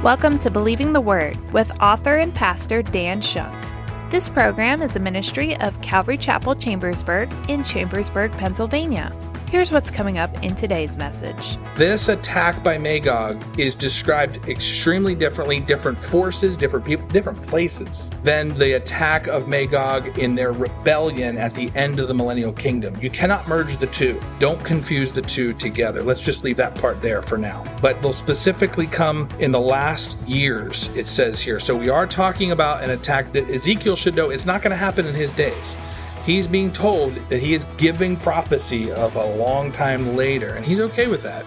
Welcome to Believing the Word with author and pastor Dan Shunk. This program is a ministry of Calvary Chapel Chambersburg in Chambersburg, Pennsylvania. Here's what's coming up in today's message. This attack by Magog is described extremely differently, different forces, different people, different places, than the attack of Magog in their rebellion at the end of the millennial kingdom. You cannot merge the two. Don't confuse the two together. Let's just leave that part there for now. But they'll specifically come in the last years, it says here. So we are talking about an attack that Ezekiel should know it's not going to happen in his days. He's being told that he is giving prophecy of a long time later, and he's okay with that.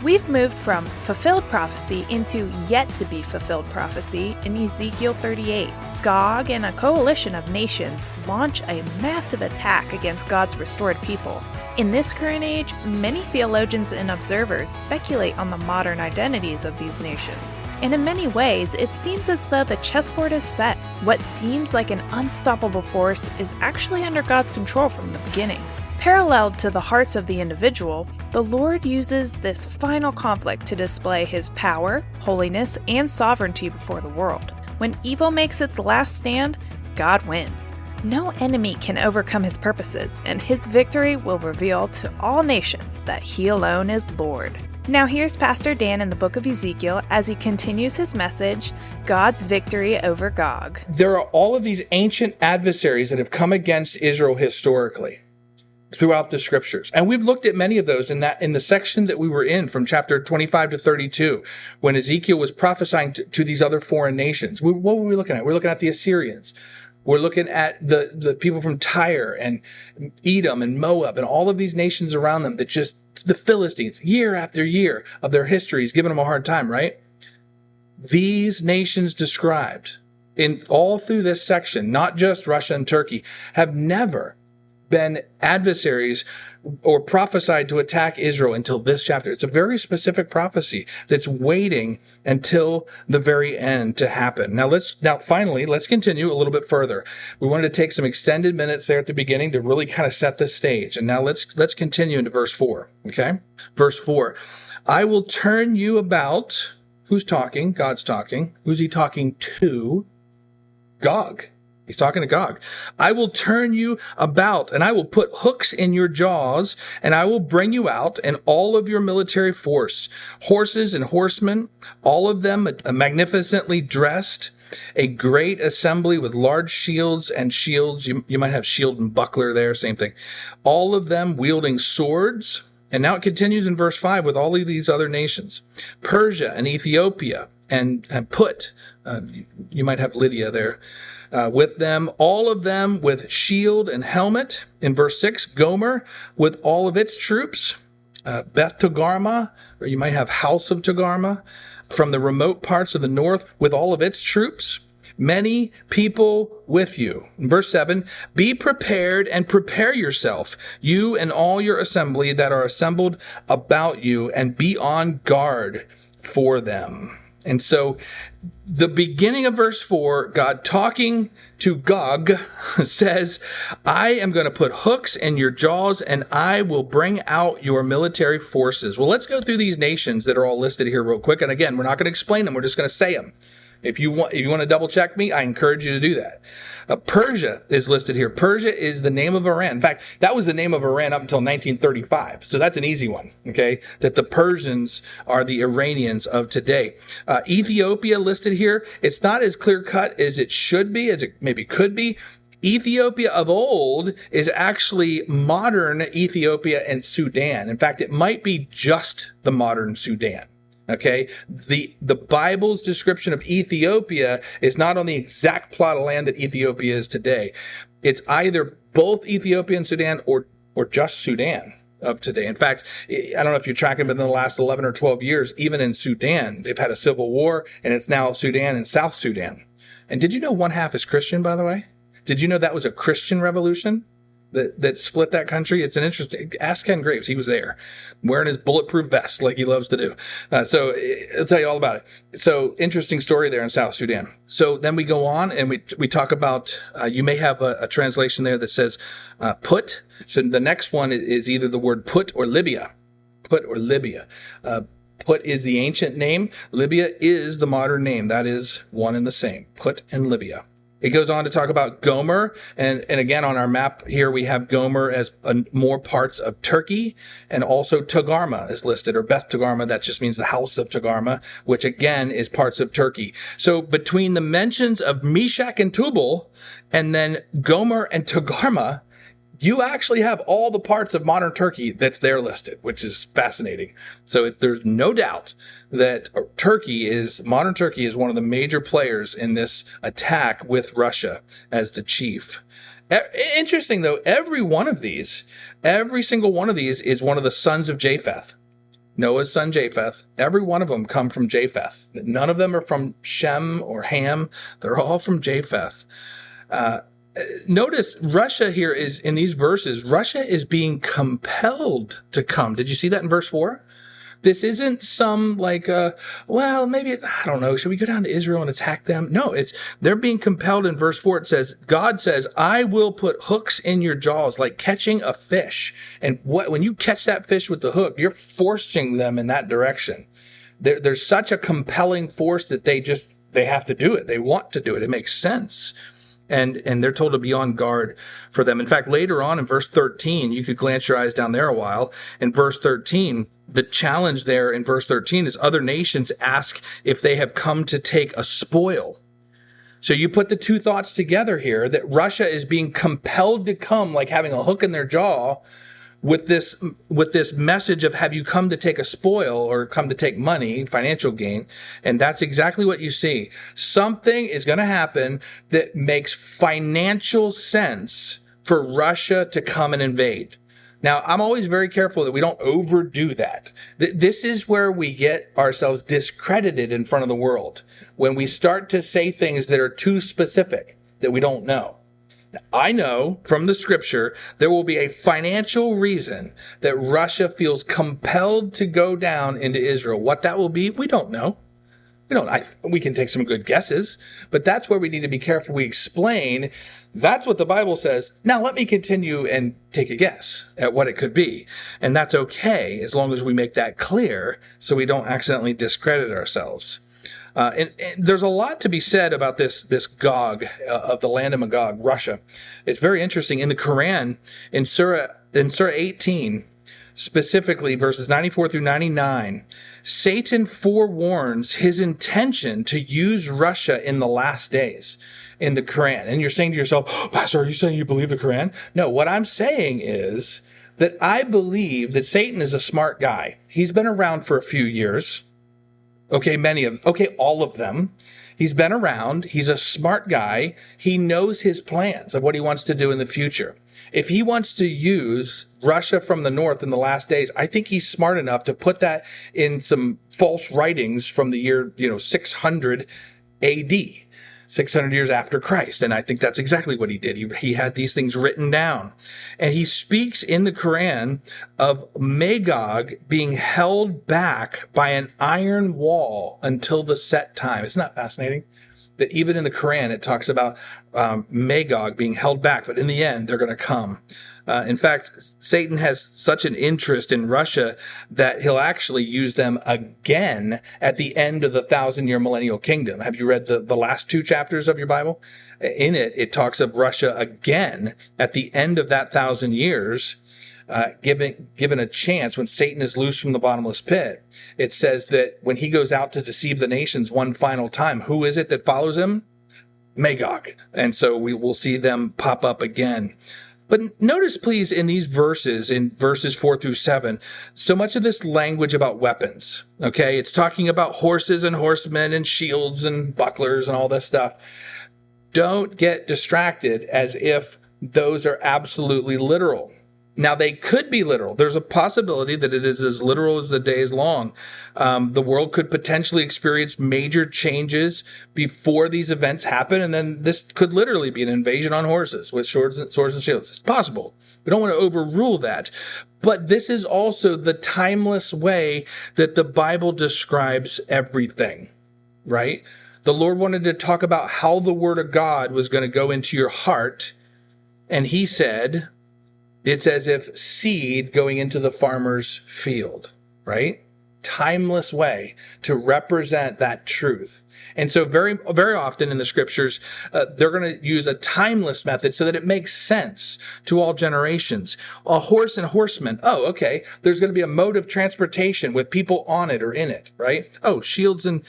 We've moved from fulfilled prophecy into yet-to-be fulfilled prophecy in Ezekiel 38. Gog and a coalition of nations launch a massive attack against God's restored people. In this current age, many theologians and observers speculate on the modern identities of these nations. And in many ways, it seems as though the chessboard is set. What seems like an unstoppable force is actually under God's control from the beginning. Paralleled to the hearts of the individual, the Lord uses this final conflict to display His power, holiness, and sovereignty before the world. When evil makes its last stand, God wins. No enemy can overcome His purposes, and His victory will reveal to all nations that He alone is Lord. Now here's Pastor Dan in the book of Ezekiel as he continues his message, God's victory over Gog. There are all of these ancient adversaries that have come against Israel historically throughout the scriptures. And we've looked at many of those in the section that we were in from chapter 25 to 32, when Ezekiel was prophesying to these other foreign nations. What were we looking at? We're looking at the Assyrians. We're looking at the people from Tyre and Edom and Moab and all of these nations around them that just, the Philistines, year after year of their history is giving them a hard time, right? These nations described in all through this section, not just Russia and Turkey, have never been adversaries or prophesied to attack Israel until this chapter. It's a very specific prophecy that's waiting until the very end to happen. Now finally, let's continue a little bit further. We wanted to take some extended minutes there at the beginning to really kind of set the stage. And now let's continue into verse 4, okay? Verse 4, I will turn you about. Who's talking? God's talking. Who's he talking to? Gog. He's talking to Gog. I will turn you about, and I will put hooks in your jaws, and I will bring you out, and all of your military force, horses and horsemen, all of them magnificently dressed, a great assembly with large shields and shields. You might have shield and buckler there, same thing. All of them wielding swords. And now it continues in verse 5 with all of these other nations. Persia and Ethiopia and Put. You might have Lydia there. With them, all of them with shield and helmet. In verse 6, Gomer with all of its troops. Beth Togarmah, or you might have House of Togarmah, from the remote parts of the north with all of its troops. Many people with you. In verse 7, be prepared and prepare yourself, you and all your assembly that are assembled about you, and be on guard for them. And so the beginning of verse 4, God talking to Gog says, I am going to put hooks in your jaws and I will bring out your military forces. Well, let's go through these nations that are all listed here real quick. And again, we're not going to explain them. We're just going to say them. If you want to double check me, I encourage you to do that. Persia is listed here. Persia is the name of Iran. In fact, that was the name of Iran up until 1935. So that's an easy one, okay? That the Persians are the Iranians of today. Ethiopia listed here. It's not as clear cut as it should be, as it maybe could be. Ethiopia of old is actually modern Ethiopia and Sudan. In fact, it might be just the modern Sudan. Okay, the Bible's description of Ethiopia is not on the exact plot of land that Ethiopia is today. It's either both Ethiopia and Sudan or just Sudan of today. In fact, I don't know if you're tracking, but in the last 11 or 12 years, even in Sudan, they've had a civil war, and it's now Sudan and South Sudan. And did you know one half is Christian, by the way? Did you know that was a Christian revolution that split that country? It's an interesting, ask Ken Graves. He was there wearing his bulletproof vest like he loves to do. So I'll tell you all about it. So interesting story there in South Sudan. So then we go on and we talk about, you may have a translation there that says put. So the next one is either the word put or Libya. Put or Libya. Put is the ancient name. Libya is the modern name. That is one and the same. Put and Libya. It goes on to talk about Gomer. And again, on our map here, we have Gomer as more parts of Turkey. And also Togarmah is listed, or Beth Togarmah. That just means the house of Togarmah, which again is parts of Turkey. So between the mentions of Meshach and Tubal and then Gomer and Togarmah, you actually have all the parts of modern Turkey that's there listed, which is fascinating. So there's no doubt that modern Turkey is one of the major players in this attack with Russia as the chief. Interesting, though, every single one of these is one of the sons of Japheth. Noah's son Japheth. Every one of them come from Japheth. None of them are from Shem or Ham. They're all from Japheth. Notice Russia here is, in these verses, Russia is being compelled to come. Did you see that in verse 4? This isn't some well, maybe, I don't know, should we go down to Israel and attack them? No, they're being compelled. In verse 4, it says, God says, I will put hooks in your jaws, like catching a fish. And when you catch that fish with the hook, you're forcing them in that direction. There's such a compelling force that they have to do it. They want to do it. It makes sense. And they're told to be on guard for them. In fact, later on in verse 13, you could glance your eyes down there a while. In verse 13, the challenge there in verse 13 is other nations ask if they have come to take a spoil. So you put the two thoughts together here, that Russia is being compelled to come, like having a hook in their jaw, with this message of, have you come to take a spoil or come to take money, financial gain? And that's exactly what you see. Something is going to happen that makes financial sense for Russia to come and invade. Now, I'm always very careful that we don't overdo that. This is where we get ourselves discredited in front of the world, when we start to say things that are too specific, that we don't know. I know from the scripture there will be a financial reason that Russia feels compelled to go down into Israel. What that will be, we don't know. We can take some good guesses, but that's where we need to be careful. We explain that's what the Bible says. Now let me continue and take a guess at what it could be. And that's okay, as long as we make that clear so we don't accidentally discredit ourselves. And there's a lot to be said about this Gog of the land of Magog, Russia. It's very interesting. In the Quran, in Surah 18, specifically verses 94 through 99, Satan forewarns his intention to use Russia in the last days in the Quran. And you're saying to yourself, Pastor, are you saying you believe the Quran? No, what I'm saying is that I believe that Satan is a smart guy. He's been around for a few years. All of them. He's been around. He's a smart guy. He knows his plans of what he wants to do in the future. If he wants to use Russia from the north in the last days, I think he's smart enough to put that in some false writings from the year, 600 AD. 600 years after Christ. And I think that's exactly what he did. He had these things written down. And he speaks in the Quran of Magog being held back by an iron wall until the set time. Isn't that fascinating? That even in the Quran, it talks about Magog being held back, but in the end, they're going to come. In fact, Satan has such an interest in Russia that he'll actually use them again at the end of the 1,000-year millennial kingdom. Have you read the last 2 chapters of your Bible? In it talks of Russia again at the end of that 1,000 years, given a chance when Satan is loose from the bottomless pit. It says that when he goes out to deceive the nations one final time, who is it that follows him? Magog. And so we will see them pop up again. But notice, please, in these verses, in verses 4 through 7, so much of this language about weapons, okay? It's talking about horses and horsemen and shields and bucklers and all this stuff. Don't get distracted as if those are absolutely literal. Now, they could be literal. There's a possibility that it is as literal as the day is long. The world could potentially experience major changes before these events happen, and then this could literally be an invasion on horses with swords and shields. It's possible. We don't want to overrule that. But this is also the timeless way that the Bible describes everything, right? The Lord wanted to talk about how the Word of God was going to go into your heart, and he said, it's as if seed going into the farmer's field, right? timeless way to represent that truth. And so very, very often in the scriptures, they're going to use a timeless method so that it makes sense to all generations. A horse and horsemen. Oh, okay. There's going to be a mode of transportation with people on it or in it, right? Oh, shields and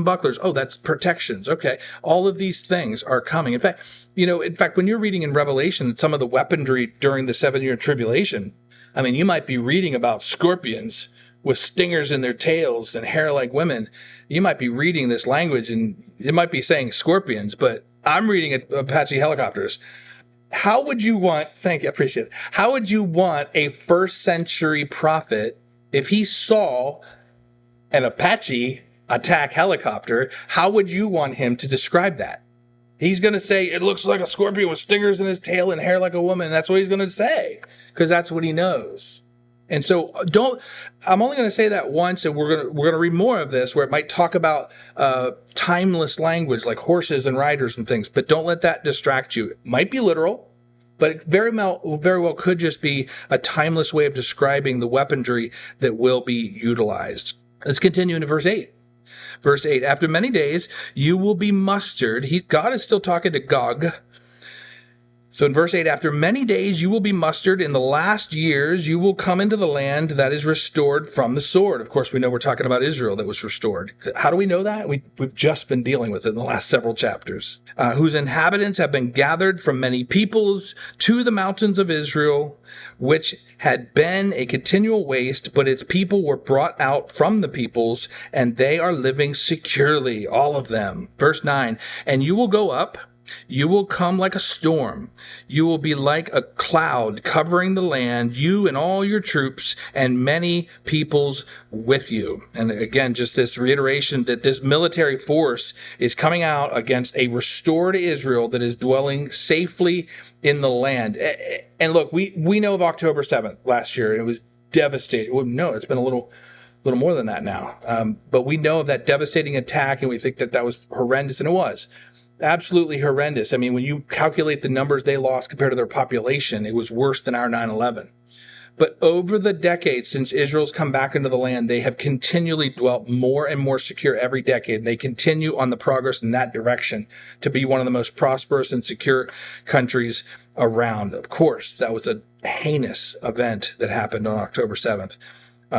bucklers. Oh, that's protections. Okay. All of these things are coming. In fact, when you're reading in Revelation, some of the weaponry during the 7-year tribulation, I mean, you might be reading about scorpions with stingers in their tails and hair like women. You might be reading this language and it might be saying scorpions, but I'm reading Apache helicopters. How would you want, thank you, I appreciate it. How would you want a first century prophet, if he saw an Apache attack helicopter, how would you want him to describe that? He's going to say, it looks like a scorpion with stingers in his tail and hair like a woman. That's what he's going to say, because that's what he knows. And so I'm only going to say that once, and we're going to read more of this where it might talk about timeless language like horses and riders and things, but don't let that distract you. It might be literal, but it very well could just be a timeless way of describing the weaponry that will be utilized. Let's continue into verse 8. Verse 8, after many days, you will be mustered. God is still talking to Gog. So in verse 8, after many days you will be mustered. In the last years you will come into the land that is restored from the sword. Of course, we know we're talking about Israel that was restored. How do we know that? We've just been dealing with it in the last several chapters. Whose inhabitants have been gathered from many peoples to the mountains of Israel, which had been a continual waste, but its people were brought out from the peoples, and they are living securely, all of them. Verse 9, and you will go up. You will come like a storm. You will be like a cloud covering the land, you and all your troops and many peoples with you. And again, just this reiteration that this military force is coming out against a restored Israel that is dwelling safely in the land. And look, we know of October 7th last year. It was devastating. Well, no, it's been a little more than that now. But we know of that devastating attack, and we think that was horrendous, and it was. Absolutely horrendous. I mean, when you calculate the numbers they lost compared to their population, it was worse than our 9/11. But over the decades since Israel's come back into the land, they have continually dwelt more and more secure every decade. They continue on the progress in that direction to be one of the most prosperous and secure countries around. Of course, that was a heinous event that happened on October 7th.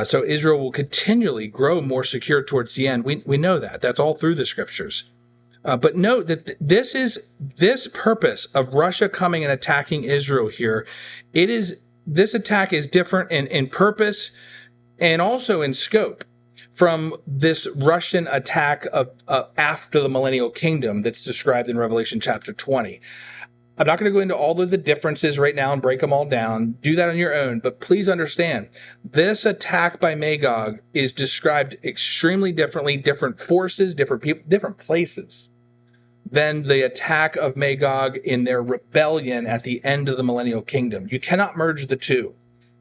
So Israel will continually grow more secure towards the end. We know that. That's all through the scriptures. But note that this purpose of Russia coming and attacking Israel here, this attack is different in purpose and also in scope from this Russian attack of after the millennial kingdom that's described in Revelation chapter 20. I'm not going to go into all of the differences right now and break them all down. Do that on your own. But please understand, this attack by Magog is described extremely differently, different forces, different people, different places than the attack of Magog in their rebellion at the end of the millennial kingdom. You cannot merge the two.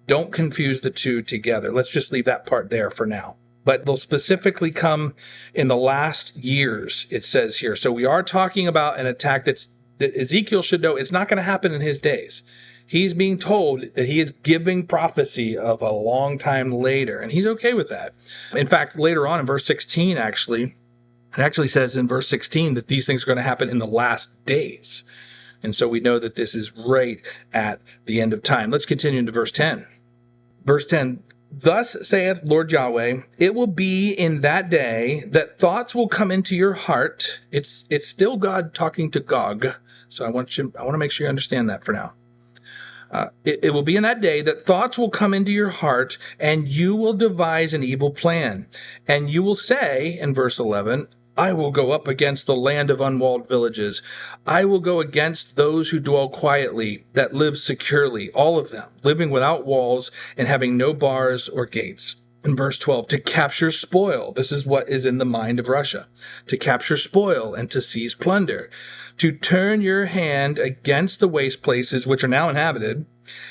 Don't confuse the two together. Let's just leave that part there for now. But they'll specifically come in the last years, it says here. So we are talking about an attack that Ezekiel should know it's not going to happen in his days. He's being told that he is giving prophecy of a long time later, and he's okay with that. In fact, later on in verse 16, it actually says in verse 16 that these things are going to happen in the last days. And so we know that this is right at the end of time. Let's continue into verse 10. Verse 10, thus saith Lord Yahweh, it will be in that day that thoughts will come into your heart. It's still God talking to Gog. So I want to make sure you understand that for now. It will be in that day that thoughts will come into your heart, and you will devise an evil plan. And you will say, in verse 11, I will go up against the land of unwalled villages. I will go against those who dwell quietly, that live securely, all of them, living without walls and having no bars or gates. In verse 12, to capture spoil. This is what is in the mind of Russia. To capture spoil and to seize plunder. To turn your hand against the waste places which are now inhabited,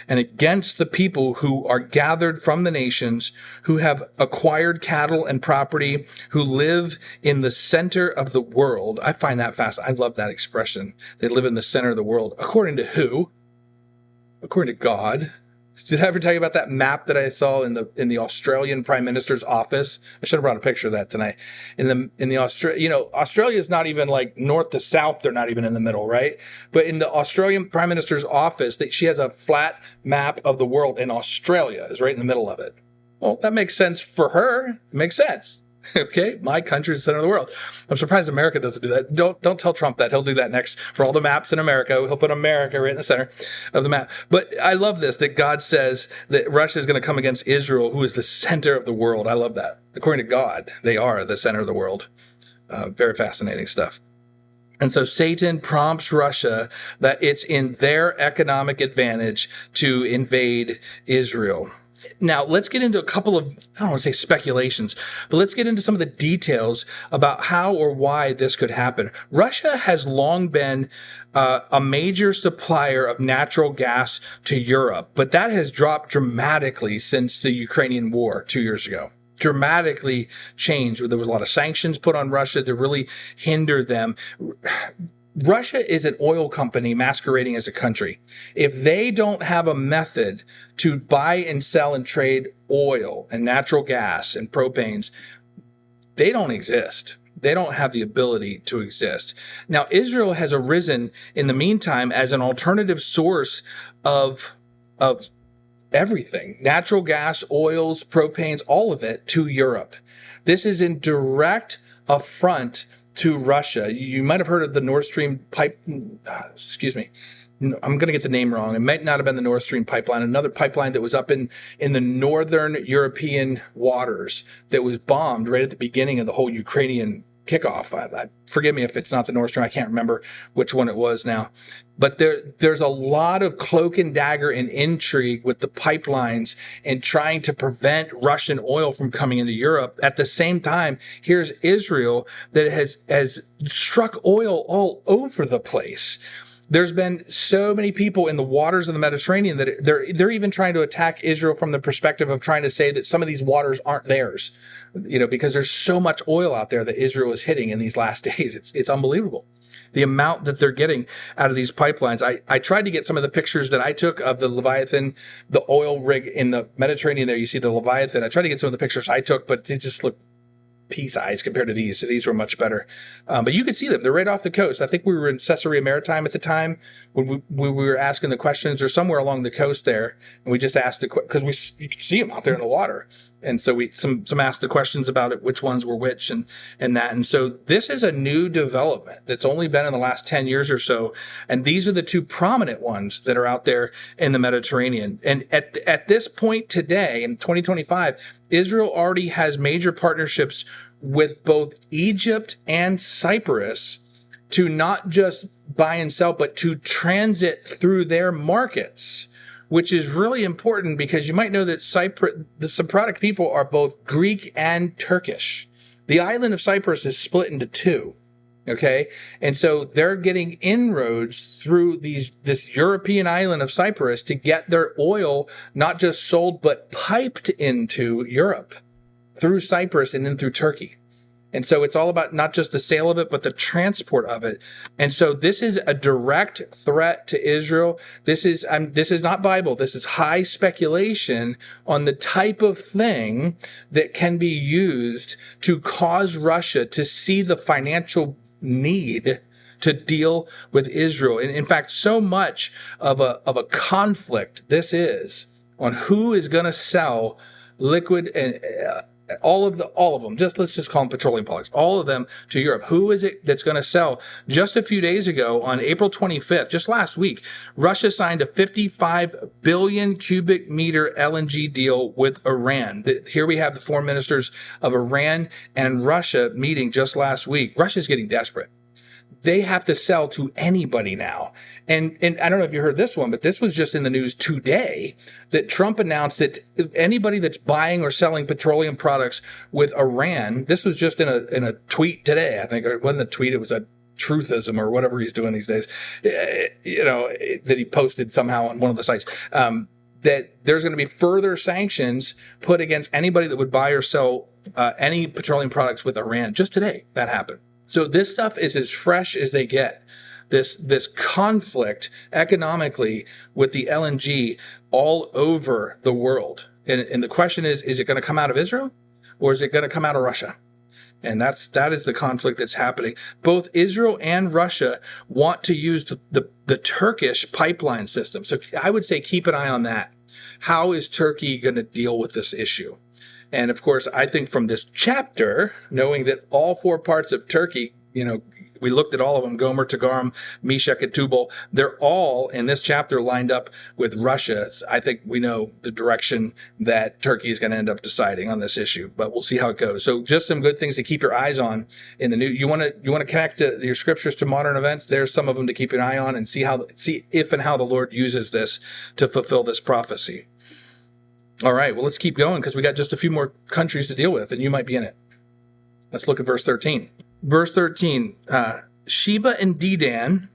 and against the people who are gathered from the nations, who have acquired cattle and property, who live in the center of the world. I find that fast. I love that expression. They live in the center of the world. According to who? According to God. Did I ever tell you about that map that I saw in the Australian Prime Minister's office? I should have brought a picture of that tonight. In the Australia is not even like north to south. They're not even in the middle, right? But in the Australian Prime Minister's office, she has a flat map of the world, and Australia is right in the middle of it. Well, that makes sense for her. It makes sense. Okay, my country is the center of the world. I'm surprised America doesn't do that. Don't tell Trump that. He'll do that next for all the maps in America. He'll put America right in the center of the map. But I love this, that God says that Russia is going to come against Israel, who is the center of the world. I love that. According to God, they are the center of the world. Very fascinating stuff. And so Satan prompts Russia that it's in their economic advantage to invade Israel. Now, let's get into a couple of, I don't want to say speculations, but let's get into some of the details about how or why this could happen. Russia has long been a major supplier of natural gas to Europe, but that has dropped dramatically since the Ukrainian war 2 years ago. Dramatically changed. There was a lot of sanctions put on Russia to really hinder them. Russia is an oil company masquerading as a country. If they don't have a method to buy and sell and trade oil and natural gas and propanes, they don't exist. They don't have the ability to exist. Now, Israel has arisen in the meantime as an alternative source of everything, natural gas, oils, propanes, all of it to Europe. This is in direct affront to Russia. You might have heard of the Nord Stream pipe. Excuse me. I'm going to get the name wrong. It might not have been the Nord Stream pipeline, another pipeline that was up in the northern European waters that was bombed right at the beginning of the whole Ukrainian kickoff. Forgive me if it's not the Nord Stream. I can't remember which one it was now. But there's a lot of cloak and dagger and intrigue with the pipelines and trying to prevent Russian oil from coming into Europe. At the same time, here's Israel that has struck oil all over the place. There's been so many people in the waters of the Mediterranean that they're even trying to attack Israel from the perspective of trying to say that some of these waters aren't theirs, because there's so much oil out there that Israel is hitting in these last days. It's unbelievable. The amount that they're getting out of these pipelines. I tried to get some of the pictures that I took of the Leviathan, the oil rig in the Mediterranean there. You see the Leviathan. I tried to get some of the pictures I took, but they just look pea-sized compared to these. So these were much better. But you can see them. They're right off the coast. I think we were in Caesarea Maritime at the time when we were asking the questions. They're somewhere along the coast there. And we just asked because you could see them out there in the water. And so we some asked the questions about it, which ones were which and that. And so this is a new development that's only been in the last 10 years or so. And these are the two prominent ones that are out there in the Mediterranean. And at this point today, in 2025, Israel already has major partnerships with both Egypt and Cyprus to not just buy and sell, but to transit through their markets, which is really important because you might know that the Cypriot people are both Greek and Turkish. The island of Cyprus is split into two. Okay. And so they're getting inroads through this European island of Cyprus to get their oil not just sold, but piped into Europe through Cyprus and then through Turkey. And so it's all about not just the sale of it, but the transport of it. And so this is a direct threat to Israel. This is not Bible. This is high speculation on the type of thing that can be used to cause Russia to see the financial need to deal with Israel. And in fact, so much of a conflict this is on who is going to sell liquid and all of them. Let's just call them petroleum products. All of them to Europe. Who is it that's going to sell? Just a few days ago, on April 25th, just last week, Russia signed a 55 billion cubic meter LNG deal with Iran. Here we have the foreign ministers of Iran and Russia meeting just last week. Russia's getting desperate. They have to sell to anybody now. And I don't know if you heard this one, but this was just in the news today that Trump announced that anybody that's buying or selling petroleum products with Iran, this was just in a tweet today, I think. It wasn't a tweet, it was a truthism or whatever he's doing these days, that he posted somehow on one of the sites. That there's going to be further sanctions put against anybody that would buy or sell any petroleum products with Iran. Just today, that happened. So this stuff is as fresh as they get. this conflict economically with the LNG all over the world. And the question is it going to come out of Israel or is it going to come out of Russia? And that is the conflict that's happening. Both Israel and Russia want to use the Turkish pipeline system. So I would say keep an eye on that. How is Turkey going to deal with this issue? And of course, I think from this chapter, knowing that all four parts of Turkey, we looked at all of them, Gomer, Togarmah, Meshech, and Tubal. They're all in this chapter lined up with Russia. I think we know the direction that Turkey is going to end up deciding on this issue, but we'll see how it goes. So just some good things to keep your eyes on in the new. You want to connect your scriptures to modern events. There's some of them to keep an eye on and see if and how the Lord uses this to fulfill this prophecy. All right, well, let's keep going because we got just a few more countries to deal with, and you might be in it. Let's look at verse 13. Verse 13, Sheba and Dedan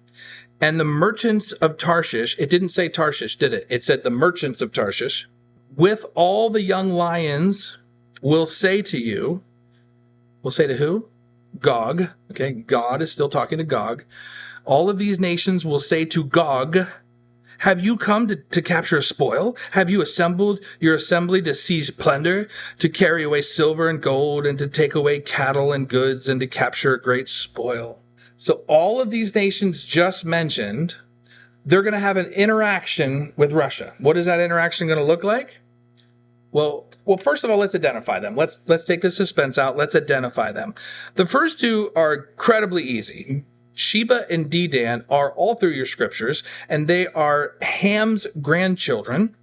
and the merchants of Tarshish. It didn't say Tarshish, did it? It said the merchants of Tarshish. With all the young lions will say to you, will say to who? Gog. Okay, God is still talking to Gog. All of these nations will say to Gog, have you come to capture a spoil? Have you assembled your assembly to seize plunder, to carry away silver and gold, and to take away cattle and goods, and to capture a great spoil? So all of these nations just mentioned, they're going to have an interaction with Russia. What is that interaction going to look like? Well, first of all, let's identify them. Let's take the suspense out. Let's identify them. The first two are incredibly easy. Sheba and Dedan are all through your scriptures, and they are Ham's grandchildren,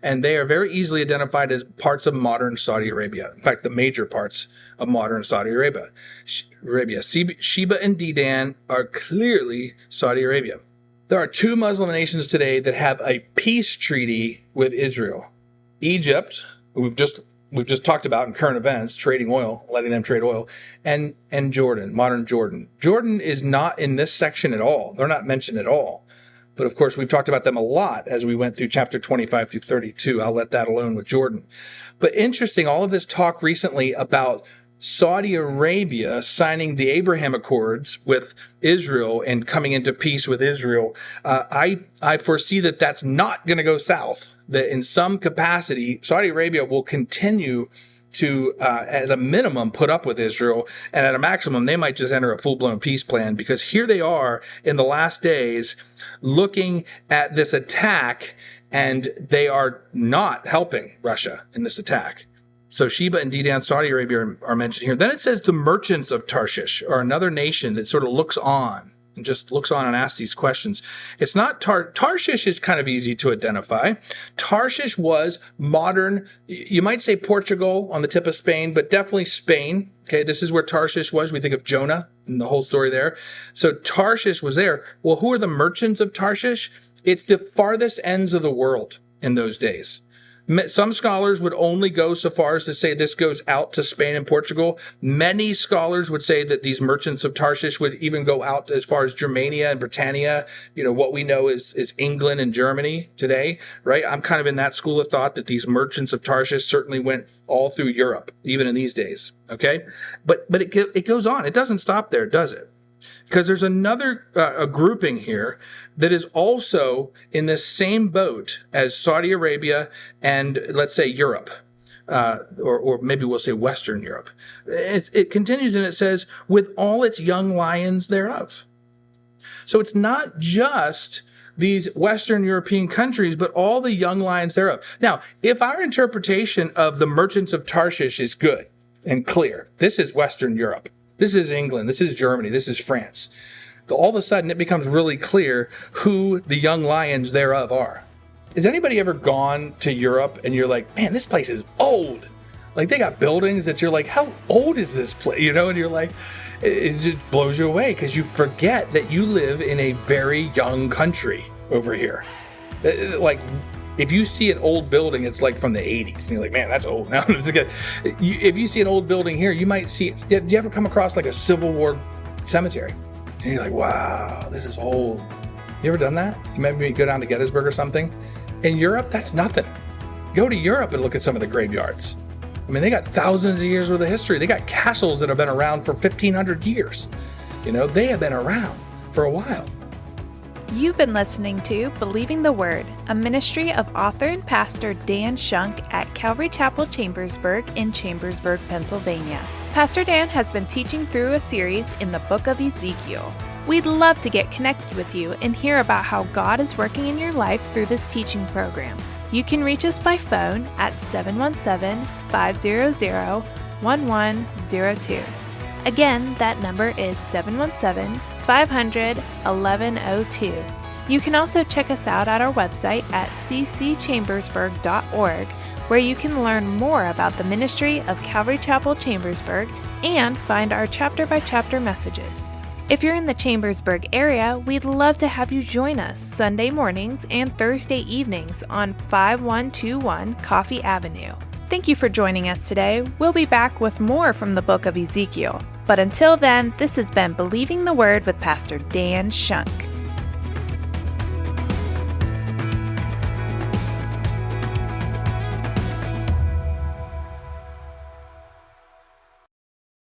and they are very easily identified as parts of modern Saudi Arabia. In fact, the major parts of modern Saudi Arabia. Sheba and Dedan are clearly Saudi Arabia. There are two Muslim nations today that have a peace treaty with Israel. Egypt, we've just talked about in current events, trading oil, letting them trade oil, and Jordan, modern Jordan. Jordan is not in this section at all. They're not mentioned at all. But of course, we've talked about them a lot as we went through chapter 25 through 32. I'll let that alone with Jordan. But interesting, all of this talk recently about Saudi Arabia signing the Abraham Accords with Israel and coming into peace with Israel, I foresee that that's not going to go south, that in some capacity, Saudi Arabia will continue to, at a minimum, put up with Israel, and at a maximum, they might just enter a full-blown peace plan, because here they are in the last days looking at this attack, and they are not helping Russia in this attack. So Sheba and Dedan, Saudi Arabia, are mentioned here. Then it says the merchants of Tarshish are another nation that sort of looks on and asks these questions. It's not Tarshish is kind of easy to identify. Tarshish was modern, you might say Portugal on the tip of Spain, but definitely Spain. Okay, this is where Tarshish was. We think of Jonah and the whole story there. So Tarshish was there. Well, who are the merchants of Tarshish? It's the farthest ends of the world in those days. Some scholars would only go so far as to say this goes out to Spain and Portugal. Many scholars would say that these merchants of Tarshish would even go out as far as Germania and Britannia. What we know is England and Germany today, right? I'm kind of in that school of thought that these merchants of Tarshish certainly went all through Europe, even in these days, okay? But it goes on. It doesn't stop there, does it? Because there's another a grouping here that is also in the same boat as Saudi Arabia and, let's say, Europe, or maybe we'll say Western Europe. It continues and it says, with all its young lions thereof. So it's not just these Western European countries, but all the young lions thereof. Now, if our interpretation of the merchants of Tarshish is good and clear, this is Western Europe. This is England, this is Germany, this is France. All of a sudden, it becomes really clear who the young lions thereof are. Has anybody ever gone to Europe and you're like, man, this place is old? Like, they got buildings that you're like, how old is this place? And you're like, it just blows you away because you forget that you live in a very young country over here. Like, if you see an old building, it's like from the 80s, and you're like, man, that's old. Now, if you see an old building here, you might see, do you ever come across like a Civil War cemetery? And you're like, wow, this is old. You ever done that? You maybe go down to Gettysburg or something. In Europe, that's nothing. Go to Europe and look at some of the graveyards. I mean, they got thousands of years worth of history. They got castles that have been around for 1,500 years. They have been around for a while. You've been listening to Believing the Word, a ministry of author and pastor Dan Shunk at Calvary Chapel Chambersburg in Chambersburg, Pennsylvania. Pastor Dan has been teaching through a series in the book of Ezekiel. We'd love to get connected with you and hear about how God is working in your life through this teaching program. You can reach us by phone at 717-500-1102. Again, that number is 717-500-1102. You can also check us out at our website at ccchambersburg.org, where you can learn more about the ministry of Calvary Chapel Chambersburg and find our chapter-by-chapter messages. If you're in the Chambersburg area, we'd love to have you join us Sunday mornings and Thursday evenings on 5121 Coffee Avenue. Thank you for joining us today. We'll be back with more from the book of Ezekiel. But until then, this has been Believing the Word with Pastor Dan Shunk.